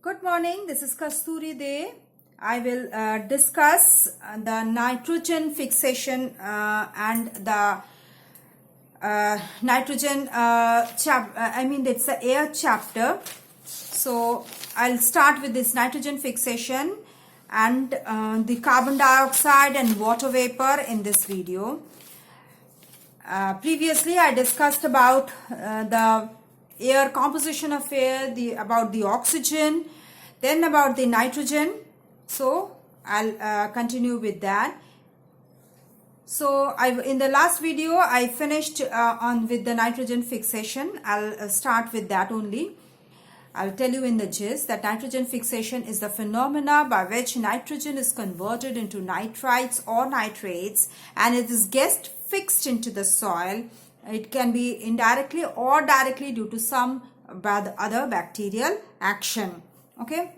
Good morning, this is Kasturi De. I will discuss the nitrogen fixation and the nitrogen it's the air chapter. So I'll start with this nitrogen fixation and the carbon dioxide and water vapor in this video. Previously I discussed about the air composition of air, about the oxygen, then about the nitrogen. So I'll continue with that. So in the last video I finished with the nitrogen fixation. I'll start with that only. I'll tell you in the gist that nitrogen fixation is the phenomena by which nitrogen is converted into nitrites or nitrates and it gets fixed into the soil. It can be indirectly or directly due to some other bacterial action. Okay,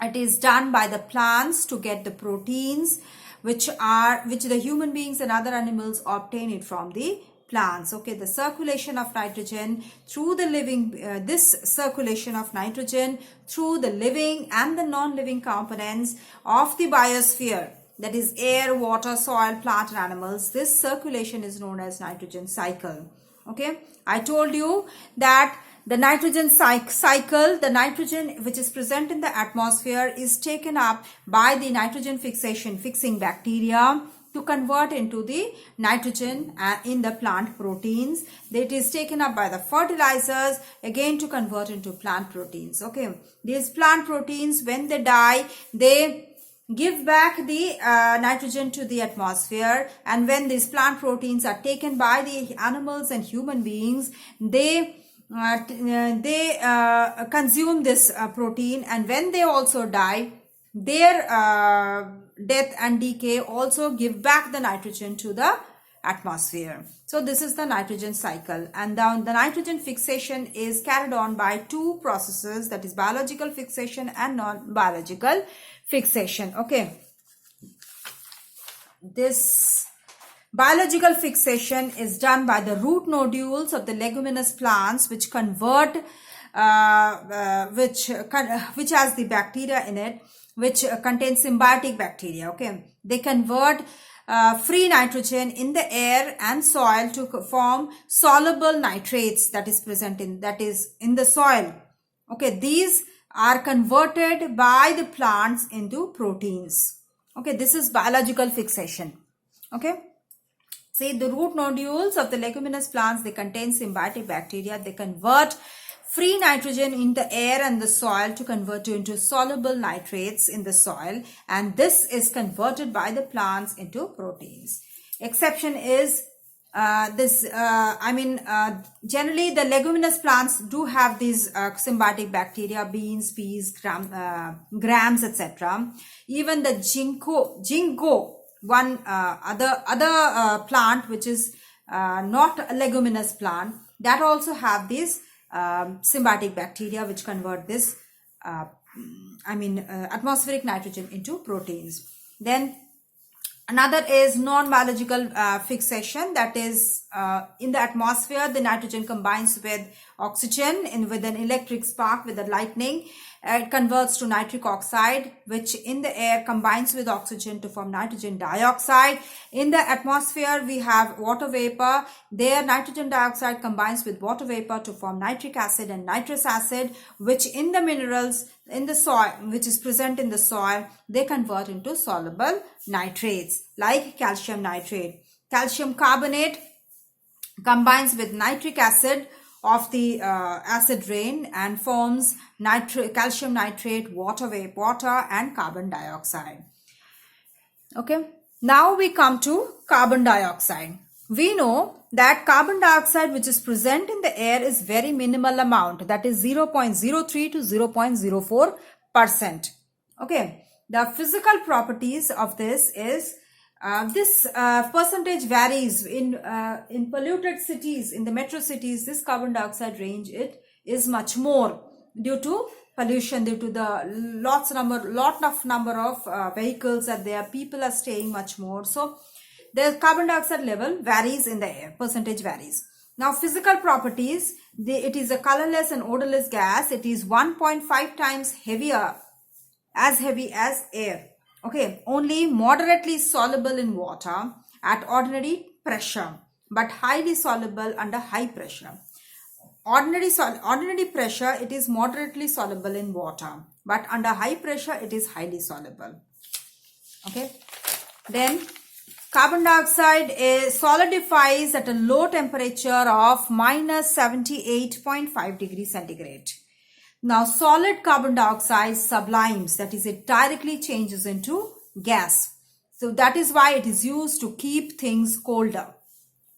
it is done by the plants to get the proteins which the human beings and other animals obtain it from the plants. Okay, the circulation of nitrogen through the living, this circulation of nitrogen through the living and the non-living components of the biosphere, that is air, water, soil, plant and animals. This circulation is known as nitrogen cycle. Okay, I told you that the nitrogen cycle, the nitrogen which is present in the atmosphere is taken up by the nitrogen fixing bacteria to convert into the nitrogen in the plant proteins. It is taken up by the fertilizers again to convert into plant proteins. Okay, these plant proteins, when they die, they give back the nitrogen to the atmosphere, and when these plant proteins are taken by the animals and human beings, they consume this protein, and when they also die, their death and decay also give back the nitrogen to the atmosphere. So this is the nitrogen cycle, and the nitrogen fixation is carried on by two processes, that is biological fixation and non-biological fixation. Okay, this biological fixation is done by the root nodules of the leguminous plants which convert which has the bacteria in it, which contains symbiotic bacteria. Okay, they convert free nitrogen in the air and soil to form soluble nitrates that is in the soil. Okay, these are converted by the plants into proteins. Okay, this is biological fixation. Okay, see, the root nodules of the leguminous plants, they contain symbiotic bacteria. They convert free nitrogen in the air and the soil to convert into soluble nitrates in the soil, and this is converted by the plants into proteins. Exception is generally the leguminous plants do have these symbiotic bacteria, beans, peas, grams, etc. Even the ginkgo, one other plant which is not a leguminous plant, that also have these symbiotic bacteria which convert this atmospheric nitrogen into proteins. Then another is non-biological fixation, that is in the atmosphere the nitrogen combines with oxygen with an electric spark, with the lightning. It converts to nitric oxide, which in the air combines with oxygen to form nitrogen dioxide. In the atmosphere we have water vapor. There nitrogen dioxide combines with water vapor to form nitric acid and nitrous acid, which in the minerals in the soil, which is present in the soil, they convert into soluble nitrates like calcium nitrate. Calcium carbonate combines with nitric acid of the acid rain and forms calcium nitrate, water and carbon dioxide. Okay, now we come to carbon dioxide. We know that carbon dioxide which is present in the air is very minimal amount, that is 0.03 to 0.04%. Okay, the physical properties of this is this percentage varies in polluted cities, in the metro cities. This carbon dioxide range, it is much more due to pollution, due to the lot of number of vehicles are there, people are staying much more. So the carbon dioxide level varies in the air, percentage varies. Now physical properties, it is a colorless and odorless gas. It is 1.5 times heavier, as heavy as air. Okay, only moderately soluble in water at ordinary pressure, but highly soluble under high pressure. Ordinary pressure, it is moderately soluble in water, but under high pressure it is highly soluble. Okay, then carbon dioxide solidifies at a low temperature of minus 78.5 degrees centigrade. Now solid carbon dioxide sublimes, that is, it directly changes into gas. So that is why it is used to keep things colder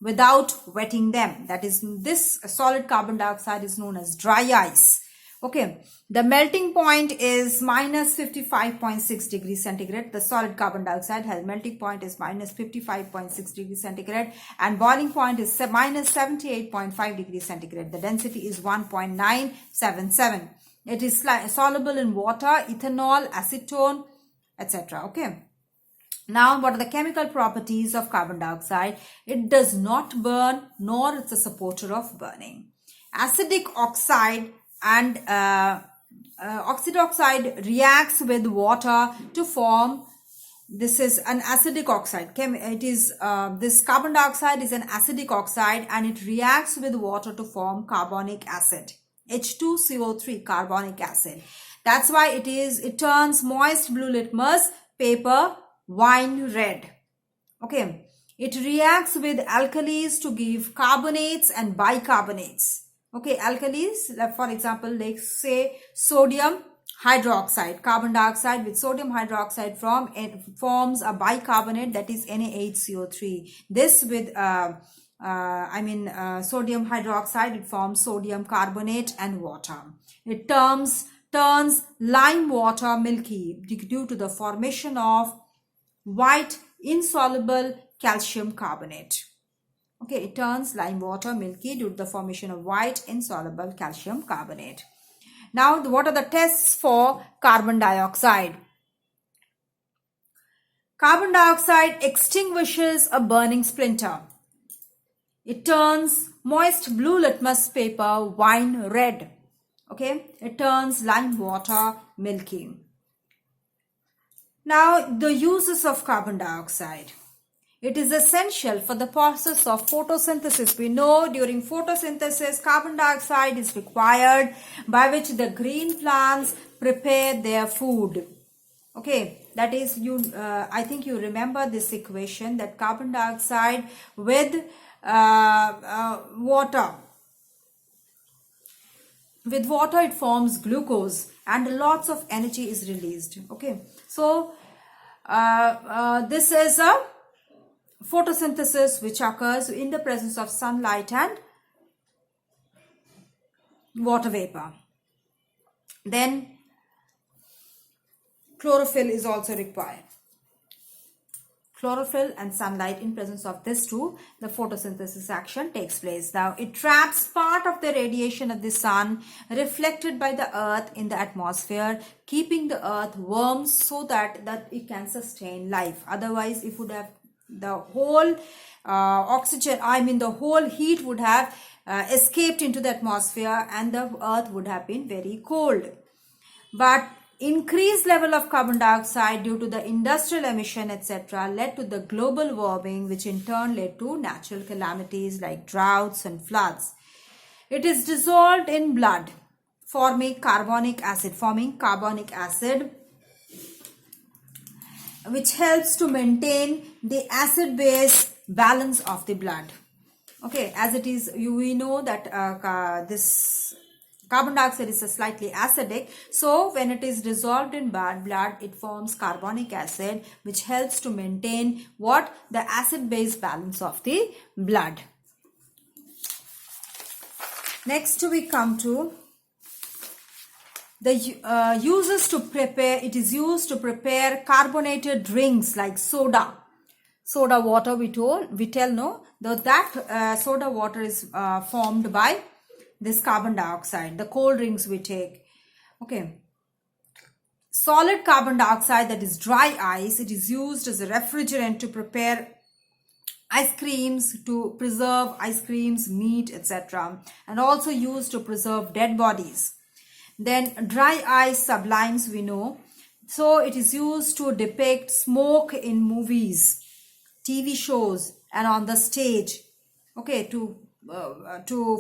without wetting them. That is, this solid carbon dioxide is known as dry ice. Okay, the melting point is minus 55.6 degrees centigrade. The solid carbon dioxide has melting point is minus 55.6 degrees centigrade and boiling point is minus 78.5 degrees centigrade. The density is 1.977. It is soluble in water, ethanol, acetone, etc. Okay. Now, what are the chemical properties of carbon dioxide? It does not burn, nor it's a supporter of burning. Acidic oxide and oxide oxide reacts with water to form, this is an acidic oxide. It is this carbon dioxide is an acidic oxide and it reacts with water to form carbonic acid, H2CO3, carbonic acid. That's why it turns moist blue litmus paper wine red. Okay, it reacts with alkalis to give carbonates and bicarbonates. Okay, alkalis, like for example, like say sodium hydroxide, carbon dioxide with sodium hydroxide forms a bicarbonate, that is NaHCO3. This with sodium hydroxide, it forms sodium carbonate and water. It turns lime water milky due to the formation of white insoluble calcium carbonate. Okay, it turns lime water milky due to the formation of white insoluble calcium carbonate. Now, what are the tests for carbon dioxide? Carbon dioxide extinguishes a burning splinter. It turns moist blue litmus paper wine red. Okay, it turns lime water milky. Now, the uses of carbon dioxide. It is essential for the process of photosynthesis. We know during photosynthesis, carbon dioxide is required by which the green plants prepare their food. Okay, that is, I think you remember this equation, that carbon dioxide with water. With water, it forms glucose and lots of energy is released. Okay, so this is a photosynthesis which occurs in the presence of sunlight and water vapor. Then chlorophyll is also required. Chlorophyll and sunlight, in presence of this two, the photosynthesis action takes place. Now, it traps part of the radiation of the sun reflected by the earth in the atmosphere, keeping the earth warm so that it can sustain life. Otherwise, if would have the whole the whole heat would have escaped into the atmosphere and the earth would have been very cold. But increased level of carbon dioxide due to the industrial emission, etc., led to the global warming, which in turn led to natural calamities like droughts and floods. It is dissolved in blood, forming carbonic acid, which helps to maintain the acid-base balance of the blood. Okay, as it is, we know that this carbon dioxide is slightly acidic. So when it is dissolved in blood, it forms carbonic acid, which helps to maintain what? The acid-base balance of the blood. Next we come to the uses to prepare. It is used to prepare carbonated drinks like soda water. We tell no, that soda water is formed by this carbon dioxide. The cold drinks we take. Okay. Solid carbon dioxide, that is dry ice, it is used as a refrigerant to prepare ice creams, to preserve ice creams, meat, etc., and also used to preserve dead bodies. Then dry ice sublimes, we know. So it is used to depict smoke in movies, TV shows, and on the stage. Okay, to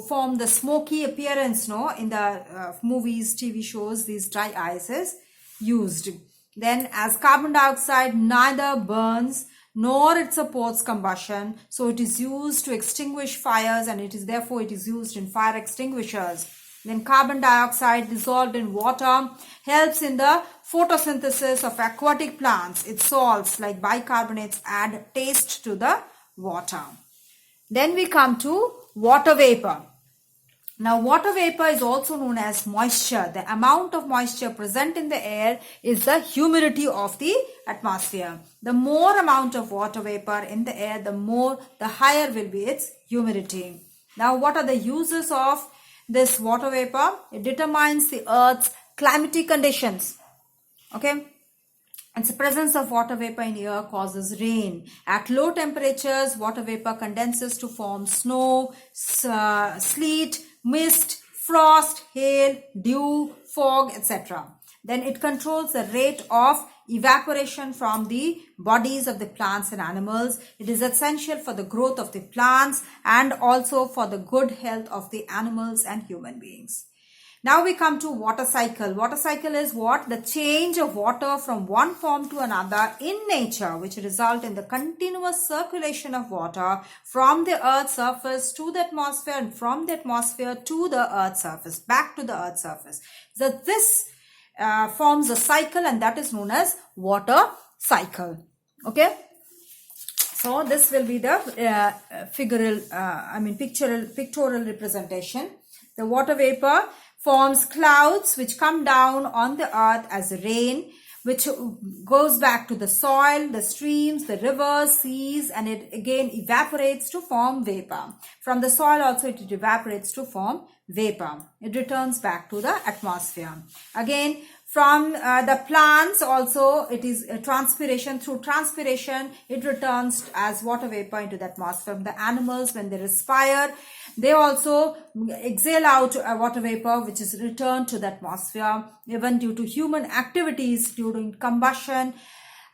form the smoky appearance, no, in the movies, TV shows, these dry ice is used. Then as carbon dioxide neither burns nor it supports combustion, so it is used to extinguish fires, and therefore it is used in fire extinguishers. Then carbon dioxide dissolved in water helps in the photosynthesis of aquatic plants. Its salts like bicarbonates add taste to the water. Then we come to water vapor. Now water vapor is also known as moisture. The amount of moisture present in the air is the humidity of the atmosphere. The more amount of water vapor in the air, the higher will be its humidity. Now what are the uses of this water vapor? It determines the earth's climatic conditions. Okay. And the presence of water vapor in air causes rain. At low temperatures, water vapor condenses to form snow, sleet, mist, frost, hail, dew, fog, etc. Then it controls the rate of evaporation from the bodies of the plants and animals. It is essential for the growth of the plants and also for the good health of the animals and human beings. Now we come to water cycle. Water cycle is what? The change of water from one form to another in nature, which result in the continuous circulation of water from the earth's surface to the atmosphere, and from the atmosphere to the earth's surface, back to the earth's surface. So this forms a cycle, and that is known as water cycle. Okay. So this will be the pictorial representation. The water vapor forms clouds which come down on the earth as rain, which goes back to the soil, the streams, the rivers, seas, and it again evaporates to form vapor. From the soil also it evaporates to form vapor. It returns back to the atmosphere. Again, from the plants also it is transpiration. Through transpiration it returns as water vapor into the atmosphere. The animals, when they respire, they also exhale out water vapor, which is returned to the atmosphere. Even due to human activities during combustion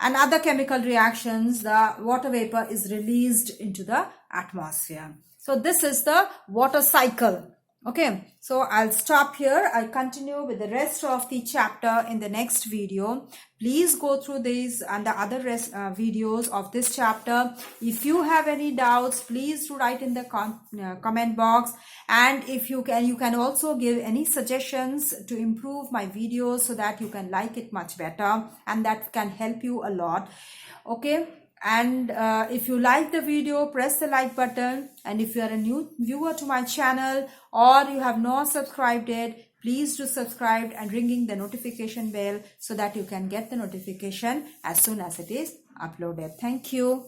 and other chemical reactions, the water vapor is released into the atmosphere. So this is the water cycle. Okay, so I'll stop here. I'll continue with the rest of the chapter in the next video. Please go through these and the other videos of this chapter. If you have any doubts, please do write in the comment box. And if you can also give any suggestions to improve my videos so that you can like it much better, and that can help you a lot. Okay. And if you like the video, press the like button. And if you are a new viewer to my channel or you have not subscribed it, please do subscribe and ringing the notification bell so that you can get the notification as soon as it is uploaded. Thank you.